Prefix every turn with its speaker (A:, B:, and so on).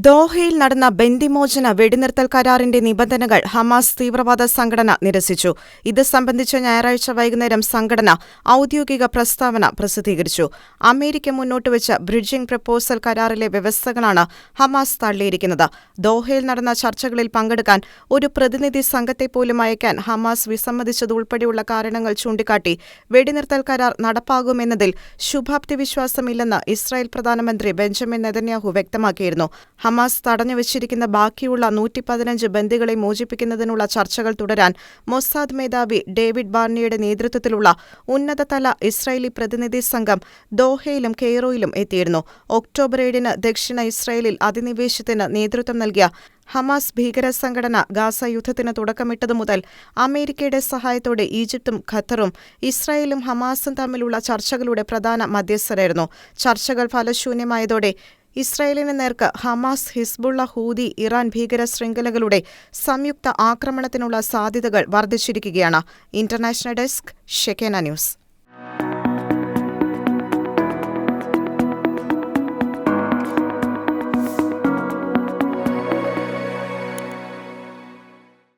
A: ദോഹയിൽ നടന്ന ബന്ദിമോചന വെടിനിർത്തൽ കരാറിന്റെ നിബന്ധനകൾ ഹമാസ് തീവ്രവാദ സംഘടന നിരസിച്ചു. ഇത് സംബന്ധിച്ച് ഞായറാഴ്ച വൈകുന്നേരം സംഘടന ഔദ്യോഗിക പ്രസ്താവന പ്രസിദ്ധീകരിച്ചു. അമേരിക്ക മുന്നോട്ടുവച്ച ബ്രിഡ്ജിംഗ് പ്രപ്പോസൽ കരാറിലെ വ്യവസ്ഥകളാണ് ഹമാസ് തള്ളിയിരിക്കുന്നത്. ദോഹയിൽ നടന്ന ചർച്ചകളിൽ പങ്കെടുക്കാൻ ഒരു പ്രതിനിധി സംഘത്തെപ്പോലും അയക്കാൻ ഹമാസ് വിസമ്മതിച്ചതുൾപ്പെടെയുള്ള കാരണങ്ങൾ ചൂണ്ടിക്കാട്ടി വെടിനിർത്തൽ കരാർ നടപ്പാകുമെന്നതിൽ ശുഭാപ്തി വിശ്വാസമില്ലെന്ന് ഇസ്രായേൽ പ്രധാനമന്ത്രി ബെഞ്ചമിൻ നെതന്യാഹു വ്യക്തമാക്കിയിരുന്നു. ഹമാസ് തടഞ്ഞുവച്ചിരിക്കുന്ന ബാക്കിയുള്ള 115 ബന്ദികളെ മോചിപ്പിക്കുന്നതിനുള്ള ചർച്ചകൾ തുടരാൻ മൊസാദ് മേധാവി ഡേവിഡ് ബാർണിയുടെ നേതൃത്വത്തിലുള്ള ഉന്നതതല ഇസ്രായേലി പ്രതിനിധി സംഘം ദോഹയിലും കെയ്റോയിലും എത്തിയിരുന്നു. ഒക്ടോബർ 7-ന് ദക്ഷിണ ഇസ്രായേലിൽ അധിനിവേശത്തിന് നേതൃത്വം നൽകിയ ഹമാസ് ഭീകരസംഘടന ഗാസ യുദ്ധത്തിന് തുടക്കമിട്ടതു മുതൽ അമേരിക്കയുടെ സഹായത്തോടെ ഈജിപ്തും ഖത്തറും ഇസ്രായേലും ഹമാസും തമ്മിലുള്ള ചർച്ചകളുടെ പ്രധാന മധ്യസ്ഥരായിരുന്നു. ചർച്ചകൾ ഫലശൂന്യമായതോടെ ഇസ്രായേലിന് നേർക്ക് ഹമാസ്, ഹിസ്ബുള്ള, ഹൂതി, ഇറാൻ ഭീകര ശൃംഖലകളുടെ സംയുക്ത ആക്രമണത്തിനുള്ള സാധ്യതകൾ വർദ്ധിച്ചിരിക്കുകയാണ്. International desk, Shekinah news.